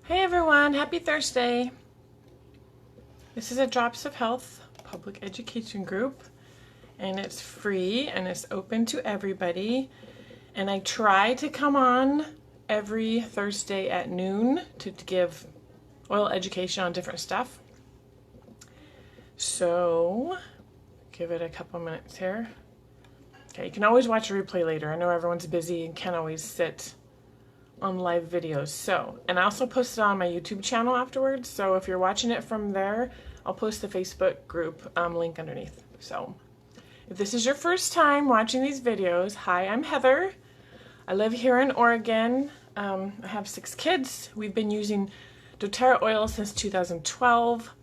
Hey everyone, happy Thursday. This is a Drops of Health public education group, and it's free and it's open to everybody. And I try to come on every Thursday at noon to give oil education on different stuff. So give it a couple minutes here. Okay, you can always watch a replay later. I know everyone's busy and can't always sit on live videos. So, and I also post it on my YouTube channel afterwards. So if you're watching it from there, I'll post the Facebook group link underneath. So if this is your first time watching these videos, hi, I'm Heather. I live here in Oregon. I have 6 kids. We've been using doTERRA oil since 2012.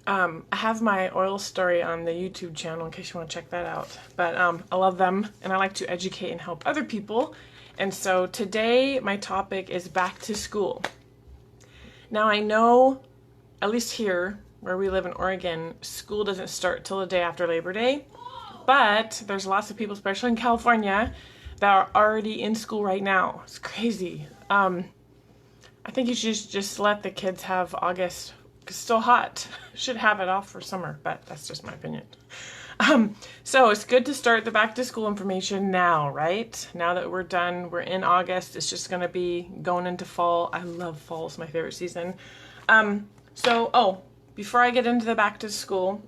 I have my oil story on the YouTube channel in case you want to check that out. But I love them and I like to educate and help other people. And so today my topic is back to school. Now I know, at least here where we live in Oregon, school doesn't start till the day after Labor Day, but there's lots of people, especially in California, that are already in school right now. It's crazy. I think you should just let the kids have August, 'cause it's still hot. Should have it off for summer, but that's just my opinion. So it's good to start the back to school information now, right? Now that we're done, we're in August, it's just gonna be going into fall. I love fall, it's my favorite season. Before I get into the back to school,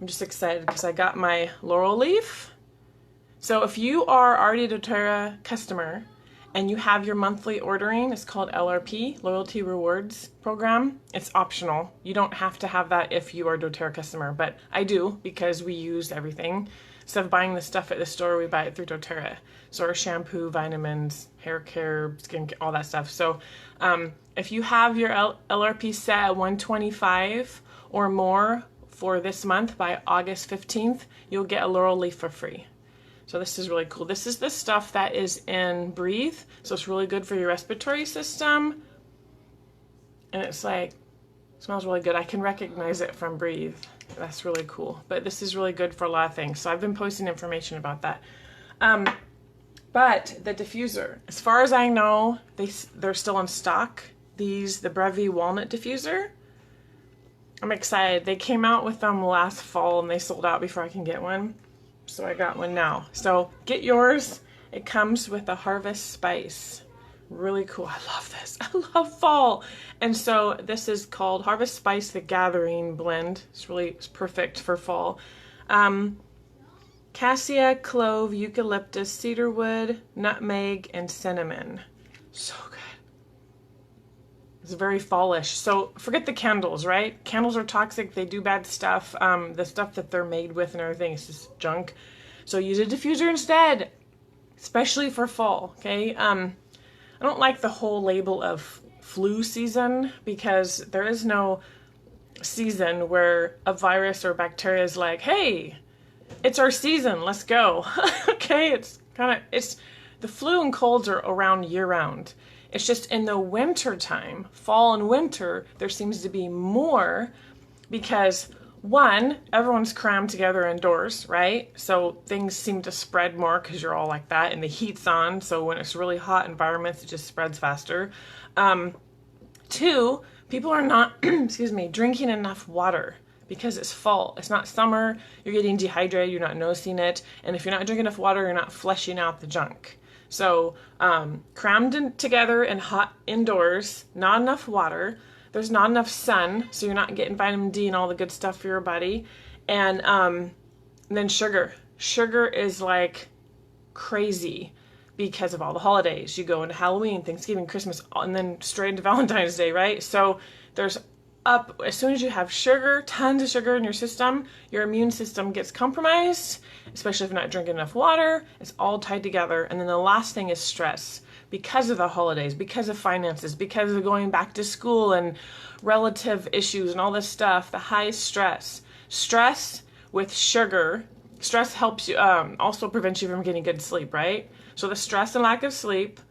I'm just excited because I got my Laurel Leaf. So if you are already a doTERRA customer and you have your monthly ordering, it's called LRP, Loyalty Rewards Program. It's optional. You don't have to have that if you are a doTERRA customer, but I do because we use everything. Instead of buying the stuff at the store, we buy it through doTERRA. So our shampoo, vitamins, hair care, skin care, all that stuff. So if you have your LRP set at 125 or more for this month by August 15th, you'll get a Laurel Leaf for free. So this is really cool. This is the stuff that is in BREVI, so it's really good for your respiratory system. And it's like, smells really good. I can recognize it from BREVI. That's really cool. But this is really good for a lot of things. So I've been posting information about that. But the diffuser, as far as I know, they're still in stock. The BREVI walnut diffuser. I'm excited. They came out with them last fall and they sold out before I can get one. So I got one now. So get yours. It comes with a harvest spice. Really cool. I love this. I love fall. And so this is called Harvest Spice the Gathering Blend. It's perfect for fall. Cassia, clove, eucalyptus, cedarwood, nutmeg, and cinnamon. So good. It's very fallish. So forget the candles, right? Candles are toxic. They do bad stuff. The stuff that they're made with and everything is just junk. So use a diffuser instead, especially for fall, okay? I don't like the whole label of flu season because there is no season where a virus or bacteria is like, hey, it's our season, let's go. Okay, the flu and colds are around year round. It's just in the winter time, fall and winter, there seems to be more because one, everyone's crammed together indoors, right? So things seem to spread more because you're all like that and the heat's on. So when it's really hot environments, it just spreads faster. 2, people are not, drinking enough water because it's fall. It's not summer. You're getting dehydrated. You're not noticing it. And if you're not drinking enough water, you're not flushing out the junk. So crammed together and hot indoors, not enough water, there's not enough sun, so you're not getting vitamin D and all the good stuff for your body, and then sugar. Sugar is like crazy because of all the holidays. You go into Halloween, Thanksgiving, Christmas, and then straight into Valentine's Day, right? So there's as soon as you have sugar, tons of sugar in your system, your immune system gets compromised, especially if you're not drinking enough water. It's all tied together. And then the last thing is stress. Because of the holidays, because of finances, because of going back to school and relative issues and all this stuff, the high stress. Stress with sugar, stress helps you, also prevents you from getting good sleep, right? So the stress and lack of sleep,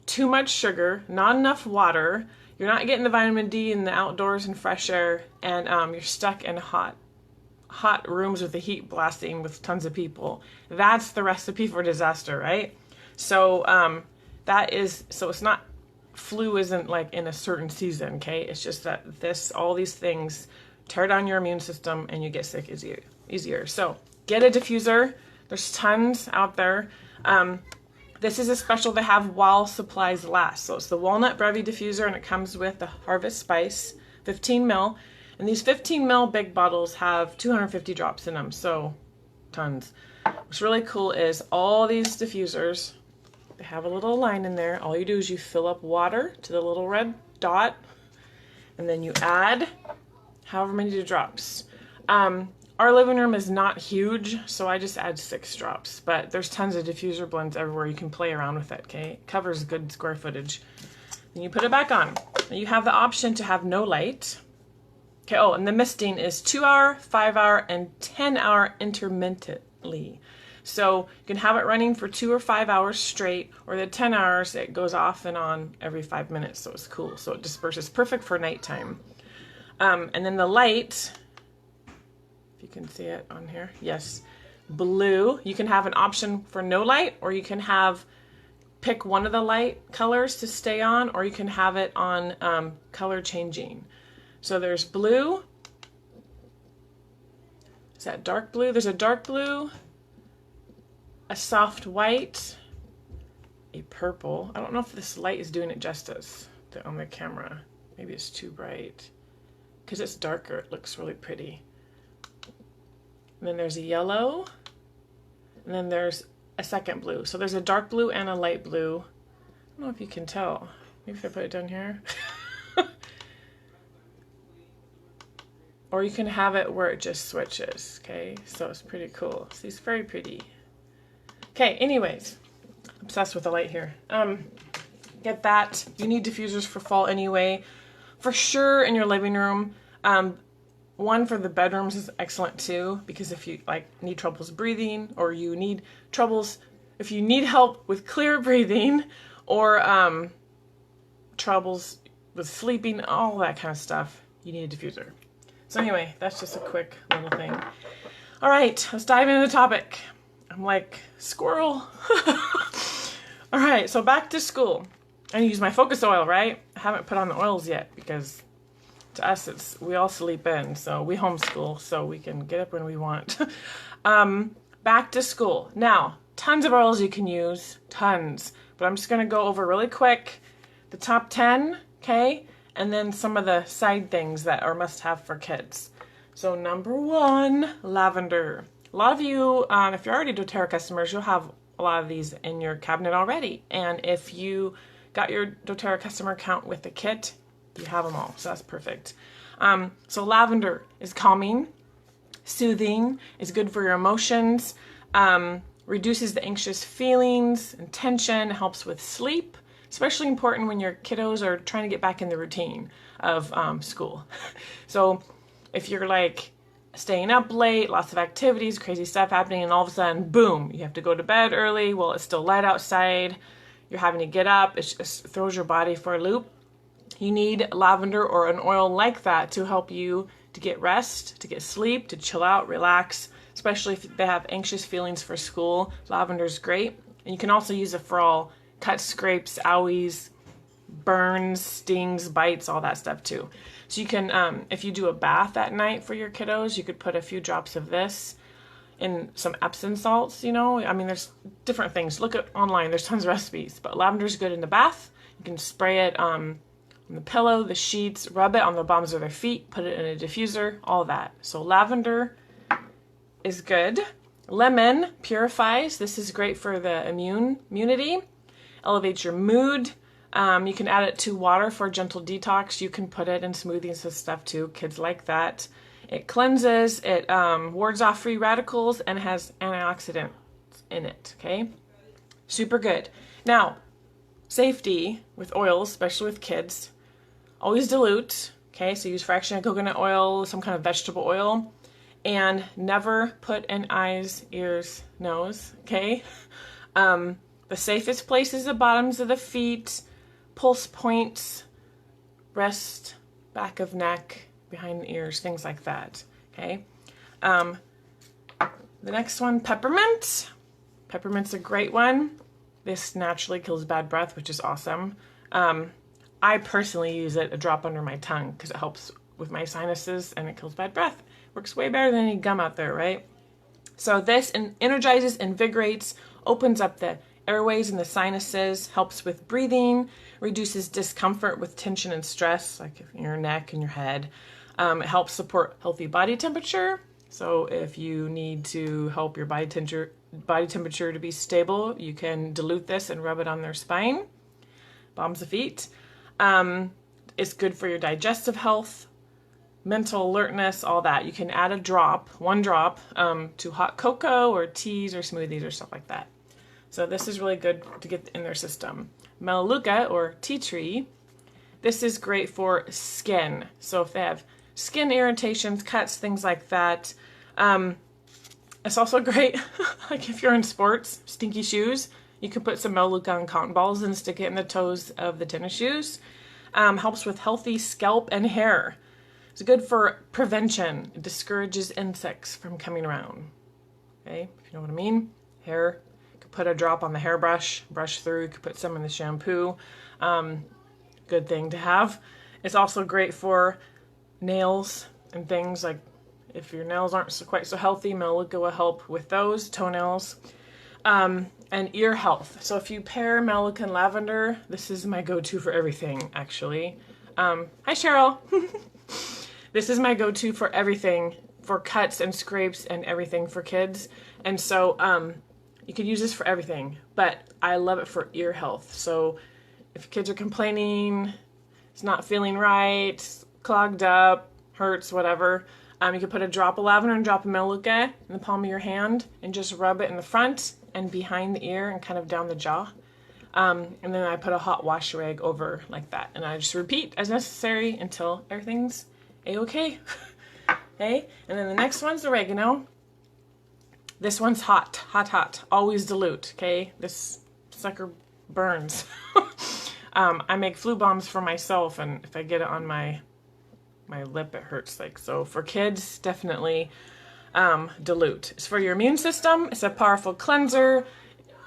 too much sugar, not enough water, you're not getting the vitamin D in the outdoors and fresh air, and you're stuck in hot rooms with the heat blasting with tons of people. That's the recipe for disaster, right? So so it's not flu isn't like in a certain season, okay? It's just that all these things tear down your immune system and you get sick easier. So get a diffuser. There's tons out there. This is a special they have while supplies last. So it's the Walnut BREVI diffuser, and it comes with the Harvest Spice 15 ml. And these 15 ml big bottles have 250 drops in them, so tons. What's really cool is all these diffusers, they have a little line in there. All you do is you fill up water to the little red dot, and then you add however many drops. Our living room is not huge, so I just add 6 drops, but there's tons of diffuser blends everywhere. You can play around with it, okay? It covers good square footage. Then you put it back on. Now you have the option to have no light. Okay, oh, and the misting is 2-hour, 5-hour, and 10-hour intermittently. So you can have it running for 2 or 5 hours straight, or the 10 hours, it goes off and on every 5 minutes, so it's cool. So it disperses, perfect for nighttime. And then the light, if you can see it on here, yes, blue. You can have an option for no light, or you can pick one of the light colors to stay on, or you can have it on color changing. So there's blue. Is that dark blue? There's a dark blue, a soft white, a purple. I don't know if this light is doing it justice on the camera. Maybe it's too bright. Because it's darker, it looks really pretty. And then there's a yellow, and then there's a second blue. So there's a dark blue and a light blue. I don't know if you can tell. Maybe if I put it down here. Or you can have it where it just switches, okay? So it's pretty cool. So it's very pretty. Okay, anyways, obsessed with the light here. Get that. You need diffusers for fall anyway. For sure in your living room. One for the bedrooms is excellent too, because if you need troubles breathing, or you need if you need help with clear breathing, or troubles with sleeping, all that kind of stuff, you need a diffuser. So anyway, that's just a quick little thing. All right, let's dive into the topic. I'm like, squirrel. All right, so back to school. I use my focus oil, right? I haven't put on the oils yet, because to us, we all sleep in, so we homeschool, so we can get up when we want. Back to school. Now, tons of oils you can use, tons. But I'm just going to go over really quick the top 10, okay? And then some of the side things that are must-have for kids. So number 1, lavender. A lot of you, if you're already doTERRA customers, you'll have a lot of these in your cabinet already. And if you got your doTERRA customer account with the kit, you have them all, so that's perfect. So lavender is calming, soothing, is good for your emotions, reduces the anxious feelings and tension, helps with sleep, especially important when your kiddos are trying to get back in the routine of school. So if you're like staying up late, lots of activities, crazy stuff happening, and all of a sudden, boom, you have to go to bed early, well, it's still light outside, you're having to get up, it just throws your body for a loop. You need lavender or an oil like that to help you to get rest, to get sleep, to chill out, relax, especially if they have anxious feelings for school. Lavender's great. And you can also use it for all cuts, scrapes, owies, burns, stings, bites, all that stuff too. So you can, if you do a bath at night for your kiddos, you could put a few drops of this in some Epsom salts, you know. I mean, there's different things. Look at online, there's tons of recipes, but lavender's good in the bath. You can spray it on the pillow, the sheets, rub it on the bottoms of their feet, put it in a diffuser, all that. So lavender is good. Lemon purifies. This is great for the immunity. Elevates your mood. You can add it to water for a gentle detox. You can put it in smoothies and stuff too. Kids like that. It cleanses. It wards off free radicals and has antioxidants in it. Okay, super good. Now, safety with oils, especially with kids. Always dilute, okay? So use fractionated coconut oil, some kind of vegetable oil, and never put in eyes, ears, nose, okay? The safest place is the bottoms of the feet, pulse points, breast, back of neck, behind the ears, things like that, okay? The next one, peppermint. Peppermint's a great one. This naturally kills bad breath, which is awesome. I personally use it a drop under my tongue because it helps with my sinuses and it kills bad breath. Works way better than any gum out there, right? So this energizes, invigorates, opens up the airways and the sinuses, helps with breathing, reduces discomfort with tension and stress, like in your neck and your head. It helps support healthy body temperature. So if you need to help your body temperature to be stable, you can dilute this and rub it on their spine. Bombs the feet. It's good for your digestive health, mental alertness, all that. You can add a drop, one drop, to hot cocoa or teas or smoothies or stuff like that. So this is really good to get in their system. Melaleuca or tea tree. This is great for skin. So if they have skin irritations, cuts, things like that. It's also great, like if you're in sports, stinky shoes, you can put some Melaleuca on cotton balls and stick it in the toes of the tennis shoes. Helps with healthy scalp and hair. It's good for prevention. It discourages insects from coming around. Okay, if you know what I mean. Hair, you could put a drop on the hairbrush, brush through, you could put some in the shampoo. Good thing to have. It's also great for nails and things like if your nails aren't quite so healthy, Melaleuca will help with those, toenails. And ear health. So if you pair Melaleuca and lavender, this is my go-to for everything, actually. Hi, Cheryl. This is my go-to for everything, for cuts and scrapes and everything for kids. And so you could use this for everything, but I love it for ear health. So if kids are complaining, it's not feeling right, it's clogged up, hurts, whatever, you could put a drop of lavender and a drop of Melaleuca in the palm of your hand and just rub it in the front and behind the ear and kind of down the jaw. And then I put a hot wash rag over like that. And I just repeat as necessary until everything's a-okay. Okay? And then the next one's oregano. This one's hot, hot, hot. Always dilute, okay? This sucker burns. I make flu bombs for myself, and if I get it on my lip, it hurts. Like, so for kids, definitely dilute. It's for your immune system. It's a powerful cleanser.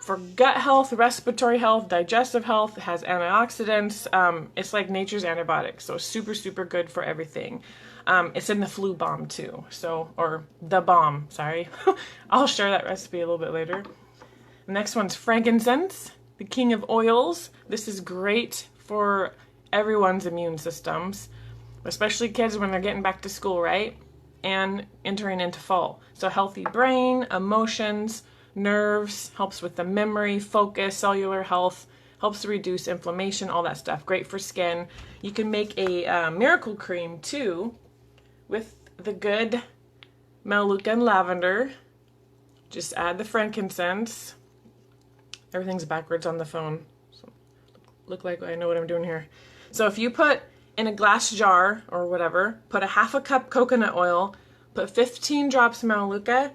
For gut health, respiratory health, digestive health. It has antioxidants. It's like nature's antibiotic. So super, super good for everything. It's in the flu bomb too. So, or the bomb, sorry. I'll share that recipe a little bit later. The next one's frankincense, the king of oils. This is great for everyone's immune systems, especially kids when they're getting back to school, right? And entering into fall. So healthy brain, emotions, nerves, helps with the memory, focus, cellular health, helps to reduce inflammation, all that stuff. Great for skin. You can make a miracle cream too with the good Melaleuca and lavender. Just add the frankincense. Everything's backwards on the phone. So look like I know what I'm doing here. So if you put in a glass jar or whatever, put a half a cup coconut oil, put 15 drops Melaleuca,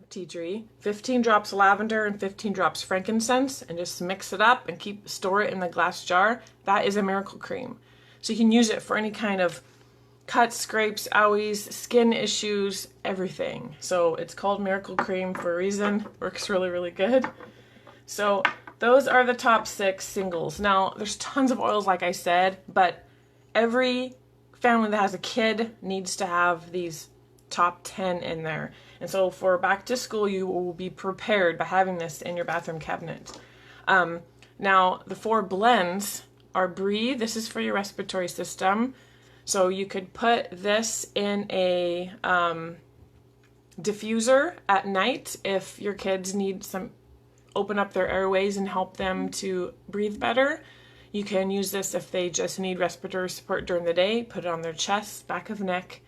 tea tree, 15 drops lavender, and 15 drops frankincense, and just mix it up and store it in the glass jar. That is a miracle cream. So you can use it for any kind of cuts, scrapes, owies, skin issues, everything. So it's called miracle cream for a reason. Works really, really good. So those are the top 6 singles. Now there's tons of oils, like I said, but every family that has a kid needs to have these top 10 in there. And so for back to school, you will be prepared by having this in your bathroom cabinet. Now the 4 blends are BREVI. This is for your respiratory system. So you could put this in a diffuser at night if your kids need some, open up their airways and help them to breathe better. You can use this if they just need respiratory support during the day. Put it on their chest, back of neck,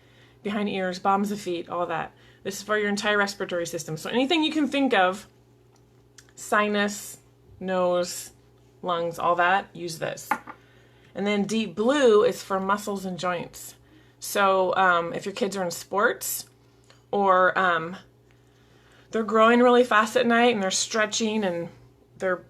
behind ears, bottoms of feet, all that. This is for your entire respiratory system. So anything you can think of, sinus, nose, lungs, all that, use this. And then deep blue is for muscles and joints. So if your kids are in sports or they're growing really fast at night and they're stretching and they're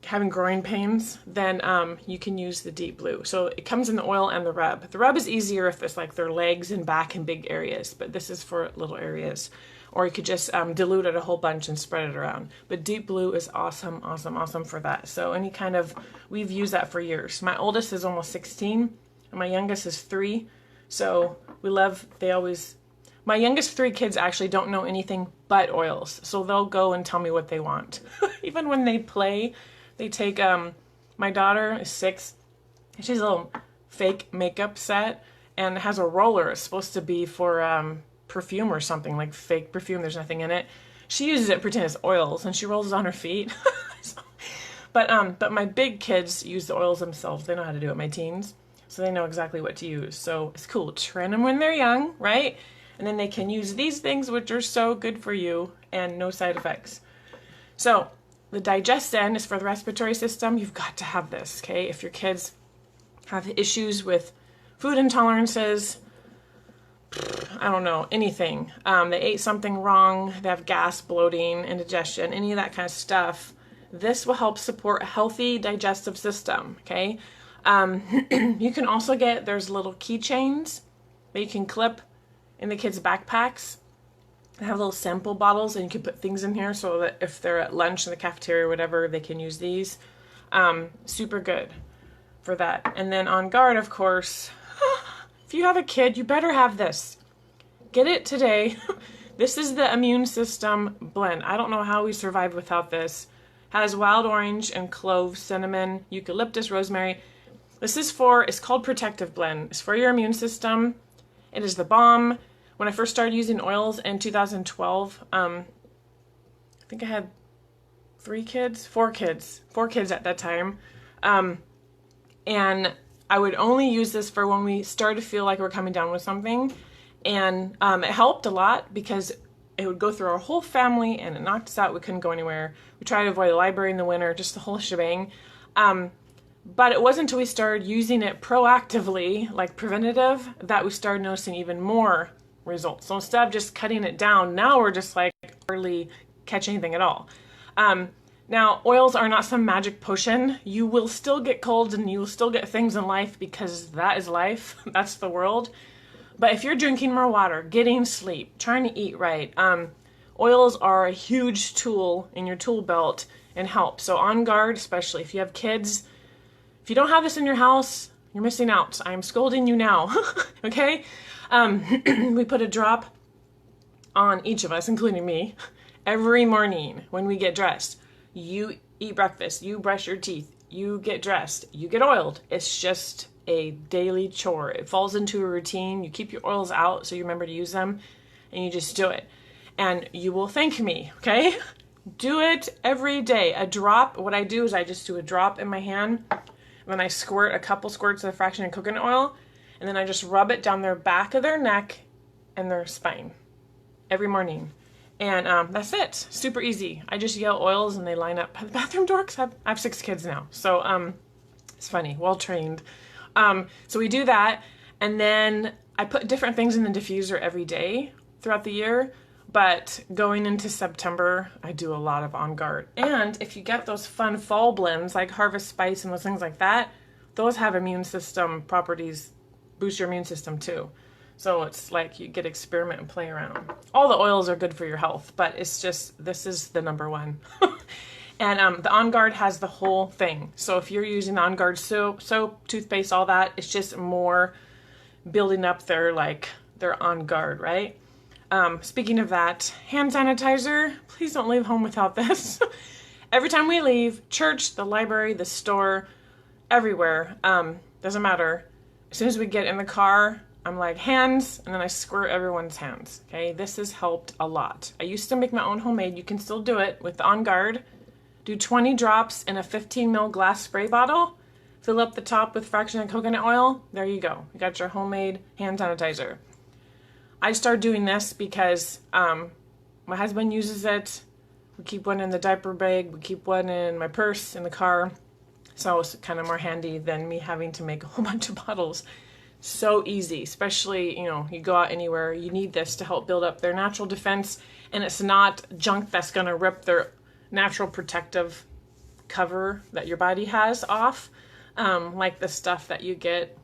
having groin pains, then you can use the deep blue. So it comes in the oil and the rub. The rub is easier if it's like their legs and back and big areas, but this is for little areas. or you could just dilute it a whole bunch and spread it around. But deep blue is awesome, awesome, awesome for that. So any kind of, we've used that for years. My oldest is almost 16 and my youngest is 3. So we love, my youngest 3 kids actually don't know anything but oils. So they'll go and tell me what they want. Even when they play, they take, my daughter is 6. She's a little fake makeup set and has a roller. It's supposed to be for perfume or something, like fake perfume. There's nothing in it. She uses it pretend it's oils and she rolls it on her feet. But my big kids use the oils themselves. They know how to do it, my teens. So they know exactly what to use. So it's cool. Train them when they're young, right? And then they can use these things, which are so good for you and no side effects. So the digestin is for the respiratory system. You've got to have this, okay? If your kids have issues with food intolerances, I don't know, anything. They ate something wrong, they have gas, bloating, indigestion, any of that kind of stuff. This will help support a healthy digestive system, okay? You can also get, there's little keychains that you can clip in the kids' backpacks. They have little sample bottles and you can put things in here so that if they're at lunch in the cafeteria or whatever, they can use these. Super good for that. And then On Guard, of course, if you have a kid, you better have this. Get it today. This is the immune system blend. I don't know how we survived without this. Has wild orange and clove, cinnamon, eucalyptus, rosemary. This is for, it's called Protective Blend. It's for your immune system. It is the bomb. When I first started using oils in 2012, I think I had 4 kids at that time. And I would only use this for when we started to feel like we're coming down with something. And it helped a lot because it would go through our whole family and it knocked us out. We couldn't go anywhere. We tried to avoid the library in the winter, just the whole shebang. But it wasn't until we started using it proactively, like preventative, that we started noticing even more results. So instead of just cutting it down, now we're just like hardly catch anything at all. Now, oils are not some magic potion. You will still get colds and you will still get things in life because that is life. That's the world. But if you're drinking more water, getting sleep, trying to eat right, oils are a huge tool in your tool belt and help. So On Guard, especially if you have kids, if you don't have this in your house, you're missing out. I'm scolding you now, okay? We put a drop on each of us, including me, every morning when we get dressed. You eat breakfast, you brush your teeth, you get dressed, you get oiled. It's just a daily chore. It falls into a routine. You keep your oils out so you remember to use them and you just do it. And you will thank me, okay? Do it every day. A drop, what I do is I just do a drop in my hand. Then I squirt a couple squirts of the fractionated coconut oil and then I just rub it down their back of their neck and their spine every morning. And that's it. Super easy. I just yell oils and they line up by the bathroom door because I have 6 kids now. So it's funny, well trained. So we do that. And then I put different things in the diffuser every day throughout the year. But going into September, I do a lot of On Guard. And if you get those fun fall blends like Harvest Spice and those things like that, those have immune system properties, boost your immune system too. So it's like you get experiment and play around. All the oils are good for your health, but it's just, this is the number one. And the On Guard has the whole thing. So if you're using On Guard soap, toothpaste, all that, it's just more building up their On Guard, right? Speaking of that, hand sanitizer, please don't leave home without this. Every time we leave, church, the library, the store, everywhere, doesn't matter. As soon as we get in the car, I'm like, hands, and then I squirt everyone's hands, okay? This has helped a lot. I used to make my own homemade. You can still do it with the On Guard. Do 20 drops in a 15 ml glass spray bottle. Fill up the top with fractionated coconut oil. There you go. You got your homemade hand sanitizer. I started doing this because my husband uses it. We keep one in the diaper bag. We keep one in my purse in the car. So it's kind of more handy than me having to make a whole bunch of bottles. So easy, especially, you go out anywhere, you need this to help build up their natural defense, and it's not junk that's going to rip their natural protective cover that your body has off, like the stuff that you get,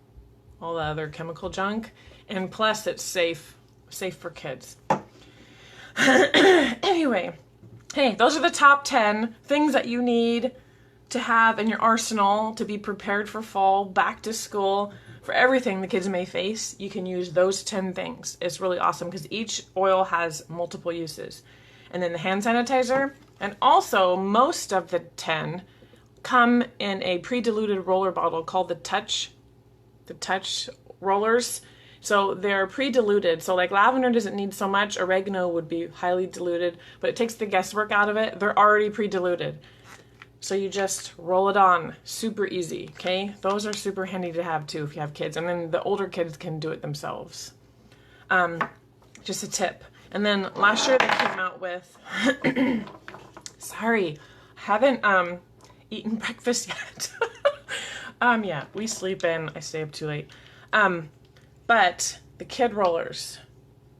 all the other chemical junk, and plus it's safe for kids. Anyway, hey, those are the top 10 things that you need to have in your arsenal to be prepared for fall, back to school, for everything the kids may face. You can use those 10 things. It's really awesome because each oil has multiple uses. And then the hand sanitizer, and also most of the 10 come in a pre-diluted roller bottle called the touch rollers. So they're pre-diluted. So like lavender doesn't need so much, oregano would be highly diluted, but it takes the guesswork out of it. They're already pre-diluted. So you just roll it on, super easy, okay? Those are super handy to have too if you have kids. And then the older kids can do it themselves. Just a tip. And then last year they came out with, sorry, haven't eaten breakfast yet. Yeah, we sleep in, I stay up too late. But the kid rollers,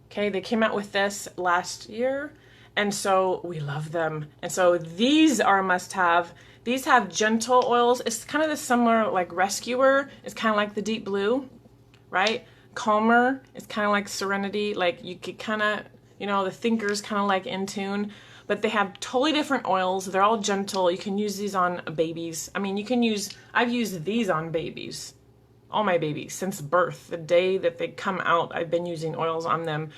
okay, they came out with this last year. And so we love them. And so these are a must-have. These have gentle oils. It's kind of the similar, like Rescuer. It's kind of like the Deep Blue, right? Calmer. It's kind of like Serenity. Like you could kind of, you know, the Thinker's kind of like In Tune. But they have totally different oils. They're all gentle. You can use these on babies. I mean, I've used these on babies. All my babies since birth. The day that they come out, I've been using oils on them.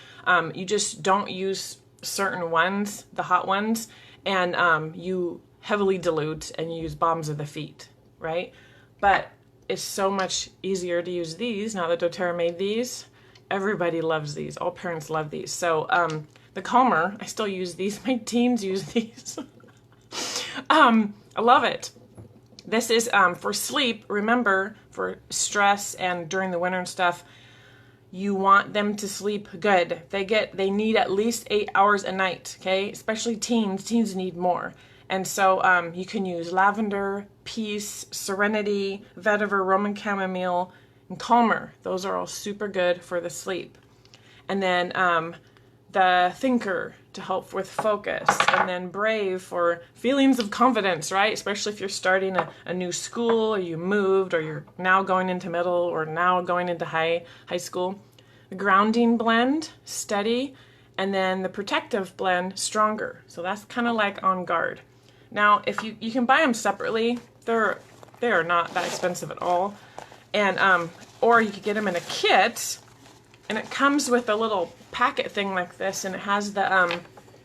You just don't use certain ones, the hot ones, and you heavily dilute and you use balms of the feet, right? But it's so much easier to use these now that doTERRA made these. Everybody loves these. All parents love these. So the Calmer, I still use these. My teens use these. I love it. This is for sleep. Remember, for stress and during the winter and stuff, you want them to sleep good. They need at least 8 hours a night, okay? Especially teens. Teens need more. And so you can use lavender, peace, serenity, vetiver, Roman chamomile, and calmer. Those are all super good for the sleep. And then the Thinker to help with focus. And then Brave for feelings of confidence, right? Especially if you're starting a new school, or you moved, or you're now going into middle, or now going into high school. The Grounding blend, Steady, and then the Protective blend, Stronger. So that's kind of like On Guard. Now, if you can buy them separately, they are not that expensive at all. And or you could get them in a kit, and it comes with a little packet thing like this, and it has the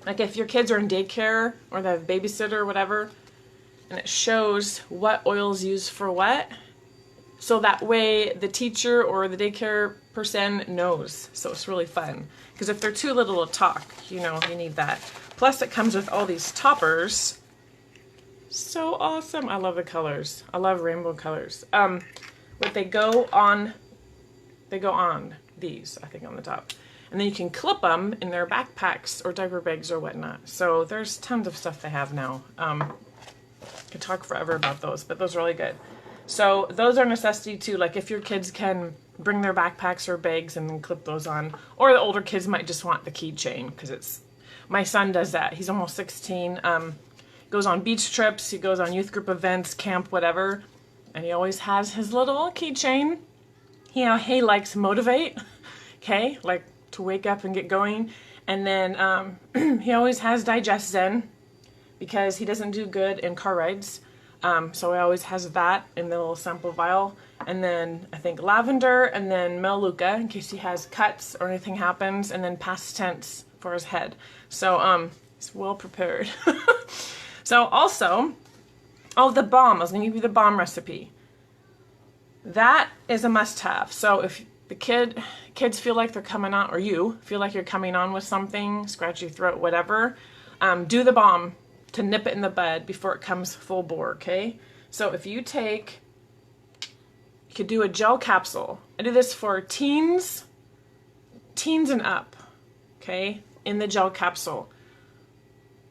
like if your kids are in daycare or they have a babysitter or whatever, and it shows what oils used for what, so that way the teacher or the daycare person knows. So it's really fun, because if they're too little to talk, you know, you need that. Plus it comes with all these toppers. So awesome. I love the colors. I love rainbow colors. But they go on these, I think, on the top. And then you can clip them in their backpacks or diaper bags or whatnot. So there's tons of stuff they have now. Could talk forever about those, but those are really good. So those are a necessity too. Like if your kids can bring their backpacks or bags and then clip those on, or the older kids might just want the keychain, because my son does that. He's almost 16. Goes on beach trips. He goes on youth group events, camp, whatever, and he always has his little keychain. He likes Motivate, okay, like to wake up and get going. And then he always has Digest Zen, because he doesn't do good in car rides. So he always has that in the little sample vial. And then I think lavender, and then Melaleuca in case he has cuts or anything happens, and then past tense for his head. So he's well prepared. So also, the balm. I was going to give you the balm recipe. That is a must-have. So if the kids feel like they're coming on, or you feel like you're coming on with something, scratchy throat, whatever, do the balm to nip it in the bud before it comes full bore, okay? So if you could do a gel capsule. I do this for teens and up, okay, in the gel capsule.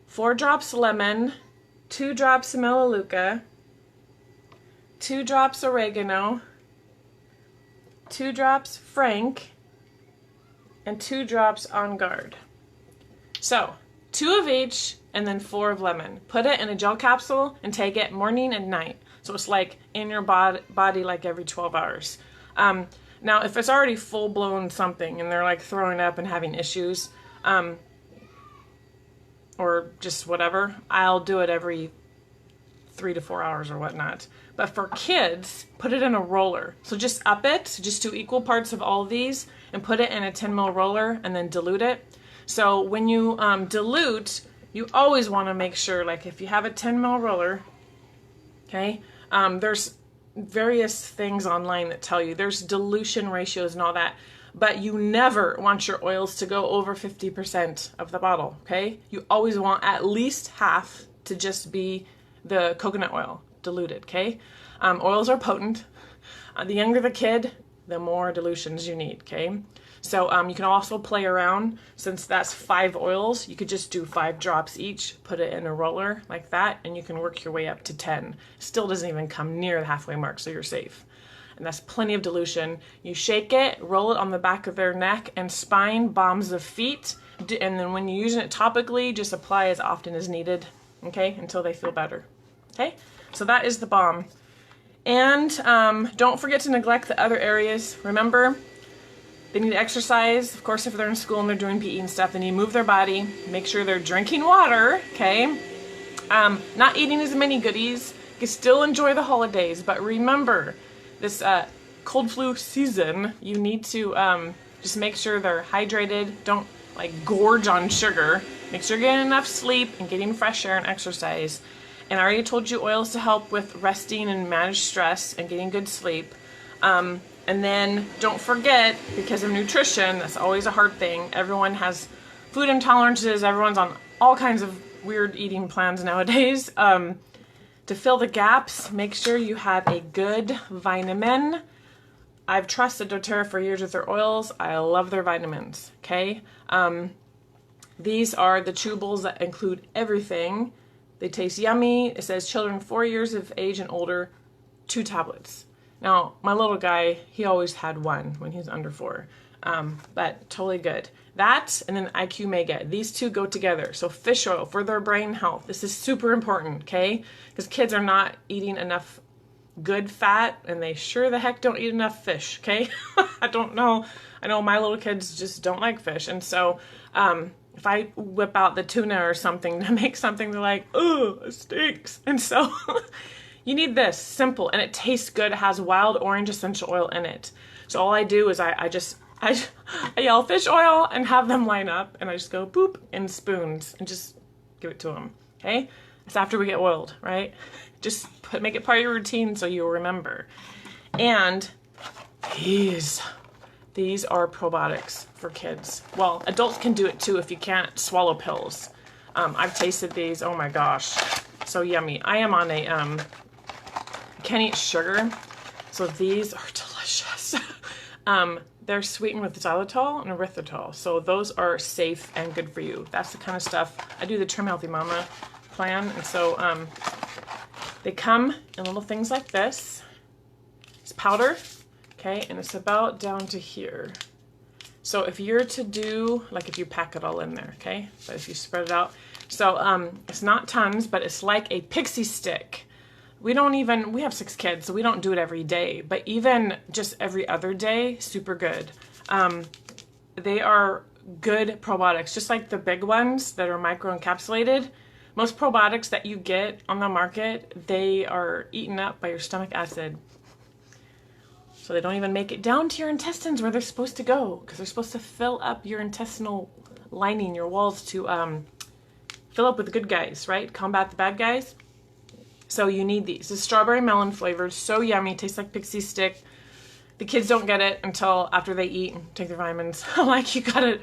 4 drops lemon, 2 drops Melaleuca, 2 drops oregano, 2 drops Frank, and 2 drops On Guard. So 2 of each, and then 4 of lemon. Put it in a gel capsule and take it morning and night. So it's like in your body like every 12 hours. Now, if it's already full-blown something and they're like throwing up and having issues, or just whatever, I'll do it every 3 to 4 hours or whatnot. But for kids, put it in a roller. So just up it, just do equal parts of all of these and put it in a 10 ml roller and then dilute it. So when you dilute, you always want to make sure, like if you have a 10 ml roller, okay, there's various things online that tell you there's dilution ratios and all that, but you never want your oils to go over 50% of the bottle, okay? You always want at least half to just be the coconut oil diluted, okay? Oils are potent. The younger the kid, the more dilutions you need, okay? So you can also play around. Since that's 5 oils, you could just do 5 drops each, put it in a roller like that, and you can work your way up to 10. Still doesn't even come near the halfway mark, so you're safe. And that's plenty of dilution. You shake it, roll it on the back of their neck and spine, balms of feet, and then when you're using it topically, just apply as often as needed, okay, until they feel better, okay? So that is the balm. And don't forget to neglect the other areas. Remember, they need to exercise. Of course, if they're in school and they're doing PE and stuff, they need to move their body. Make sure they're drinking water, okay? Not eating as many goodies. You can still enjoy the holidays, but remember, this cold flu season, you need to just make sure they're hydrated. Don't like gorge on sugar. Make sure you're getting enough sleep and getting fresh air and exercise. And I already told you oils to help with resting and manage stress and getting good sleep. And then don't forget, because of nutrition, that's always a hard thing. Everyone has food intolerances. Everyone's on all kinds of weird eating plans nowadays. To fill the gaps, make sure you have a good vitamin. I've trusted doTERRA for years with their oils. I love their vitamins, okay? These are the chewables that include everything. They taste yummy. It says children 4 years of age and older, 2 tablets. Now, my little guy, he always had 1 when he was under 4, but totally good. That and then IQ Mega, these 2 go together. So fish oil for their brain health. This is super important, okay? Because kids are not eating enough good fat, and they sure the heck don't eat enough fish, okay? I don't know. I know my little kids just don't like fish, and so if I whip out the tuna or something to make something, they're like, oh, it stinks. And so you need this, simple, and it tastes good. It has wild orange essential oil in it. So all I do is I yell fish oil and have them line up, and I just go boop in spoons and just give it to them, okay? It's after we get oiled, right? Just make it part of your routine so you'll remember. And these are probiotics for kids. Well, adults can do it too if you can't swallow pills. I've tasted these. Oh my gosh, so yummy. I am on a can't eat sugar, so these are delicious. They're sweetened with xylitol and erythritol, so those are safe and good for you. That's the kind of stuff. I do the Trim Healthy Mama plan, and so they come in little things like this. It's powder. Okay, and it's about down to here. So if you're to do, like if you pack it all in there, okay? But if you spread it out. So it's not tons, but it's like a pixie stick. We have 6 kids, so we don't do it every day. But even just every other day, super good. They are good probiotics, just like the big ones that are microencapsulated. Most probiotics that you get on the market, they are eaten up by your stomach acid. So they don't even make it down to your intestines where they're supposed to go, because they're supposed to fill up your intestinal lining, your walls, to fill up with the good guys, right? Combat the bad guys. So you need these. It's strawberry melon flavored, so yummy, tastes like pixie stick. The kids don't get it until after they eat and take their vitamins. Like, you gotta,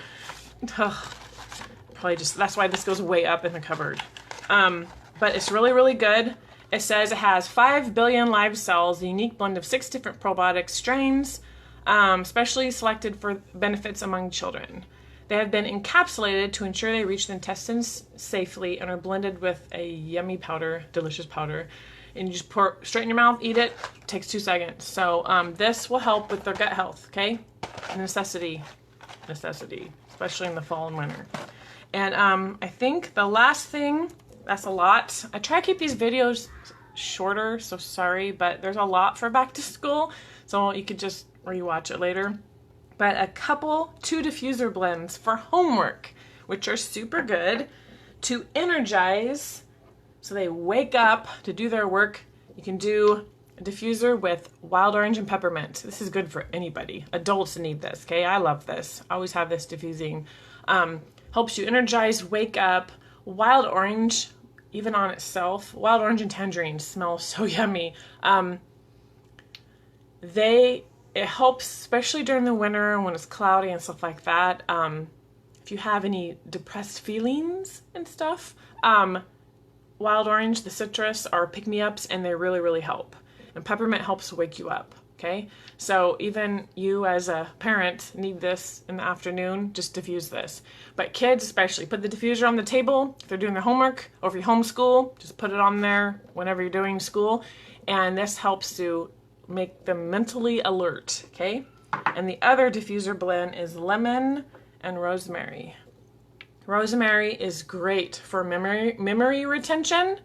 probably just, that's why this goes way up in the cupboard. But it's really, really good. It says it has 5 billion live cells, a unique blend of 6 different probiotic strains, specially selected for benefits among children. They have been encapsulated to ensure they reach the intestines safely and are blended with a yummy powder, delicious powder. And you just pour straight in your mouth, eat it, takes 2 seconds. So this will help with their gut health, okay? A necessity, especially in the fall and winter. And I think the last thing, that's a lot. I try to keep these videos shorter, so sorry, but there's a lot for back to school, so you could just rewatch it later. But 2 diffuser blends for homework, which are super good. to energize, so they wake up to do their work, you can do a diffuser with wild orange and peppermint. This is good for anybody. Adults need this, okay? I love this. I always have this diffusing. Helps you energize, wake up. Wild orange, even on itself, wild orange and tangerine smell so yummy. It helps, especially during the winter when it's cloudy and stuff like that. If you have any depressed feelings and stuff, wild orange, the citrus are pick-me-ups, and they really, really help. And peppermint helps wake you up, okay? So even you as a parent need this in the afternoon, just diffuse this. But kids especially, put the diffuser on the table if they're doing their homework, or if you homeschool, just put it on there whenever you're doing school. And this helps to make them mentally alert, okay? And the other diffuser blend is lemon and rosemary. Rosemary is great for memory retention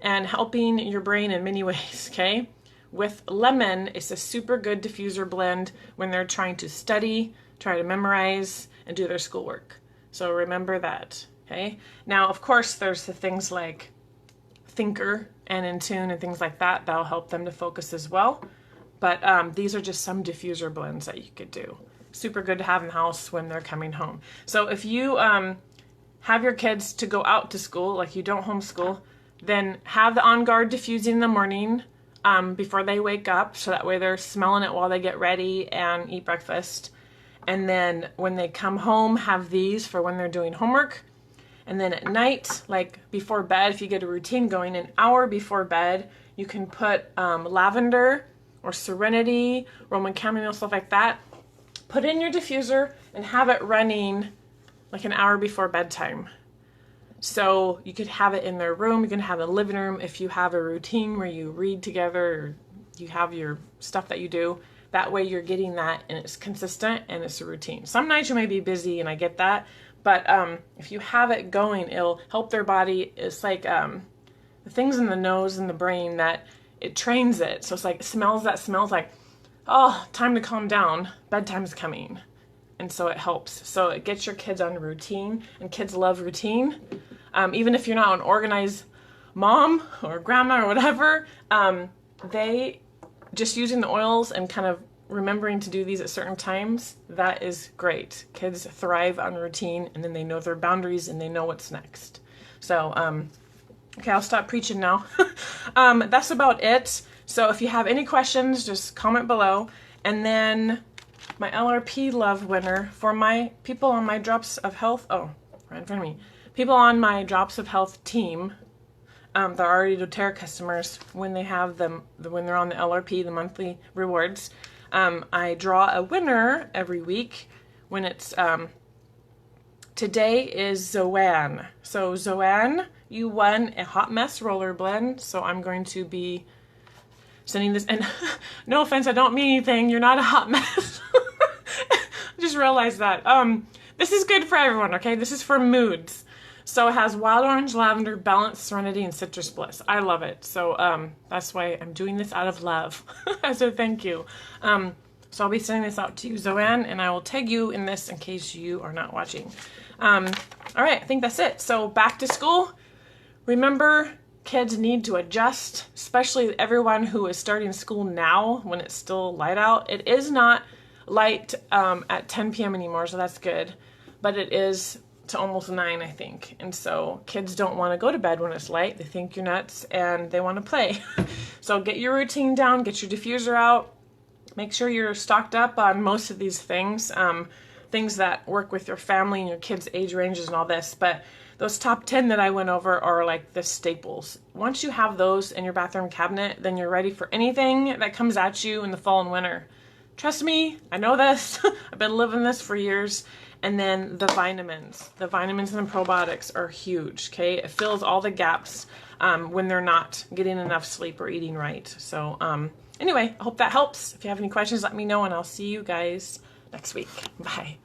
and helping your brain in many ways, okay? With lemon, it's a super good diffuser blend when they're trying to study, try to memorize, and do their schoolwork. So remember that, okay? Now, of course, there's the things like Thinker and In Tune and things like that. That'll help them to focus as well. But these are just some diffuser blends that you could do. Super good to have in the house when they're coming home. So if you have your kids to go out to school, like you don't homeschool, then have the On Guard diffusing in the morning before they wake up, so that way they're smelling it while they get ready and eat breakfast. And then when they come home, have these for when they're doing homework. And then at night, like before bed, if you get a routine going, an hour before bed, you can put lavender or serenity, Roman chamomile, stuff like that. Put in your diffuser and have it running like an hour before bedtime. So you could have it in their room, you can have it in the living room if you have a routine where you read together, or you have your stuff that you do. That way you're getting that and it's consistent and it's a routine. Some nights you may be busy and I get that, but if you have it going, it'll help their body. It's like the things in the nose and the brain that it trains it. So it's like smells like, oh, time to calm down, bedtime's coming. And so it helps. So it gets your kids on routine, and kids love routine. Even if you're not an organized mom or grandma or whatever, they just using the oils and kind of remembering to do these at certain times, that is great. Kids thrive on routine, and then they know their boundaries and they know what's next. So, okay, I'll stop preaching now. That's about it. So if you have any questions, just comment below. And then my LRP love winner for my people on my Drops of Health, oh, right in front of me. People on my Drops of Health team, they're already doTERRA customers. When they have them, when they're on the LRP, the monthly rewards, I draw a winner every week. When it's, today is Zoanne. So Zoanne, you won a Hot Mess roller blend. So I'm going to be sending this, and no offense, I don't mean anything. You're not a hot mess. Just realized that. This is good for everyone, okay? This is for moods. So it has wild orange, lavender, balance, serenity, and citrus bliss. I love it. So that's why I'm doing this out of love. So thank you. So I'll be sending this out to you, Zoanne, and I will tag you in this in case you are not watching. All right, I think that's it. So back to school. Remember, kids need to adjust, especially everyone who is starting school now when it's still light out. It is not light at 10 p.m. anymore, so that's good. But it is to almost 9, I think. And so kids don't want to go to bed when it's light. They think you're nuts and they want to play. So get your routine down, get your diffuser out. Make sure you're stocked up on most of these things. Things that work with your family and your kids' age ranges and all this. But those top 10 that I went over are like the staples. Once you have those in your bathroom cabinet, then you're ready for anything that comes at you in the fall and winter. Trust me, I know this. I've been living this for years. And then the vitamins. The vitamins and the probiotics are huge, okay? It fills all the gaps when they're not getting enough sleep or eating right. So anyway, I hope that helps. If you have any questions, let me know, and I'll see you guys next week. Bye.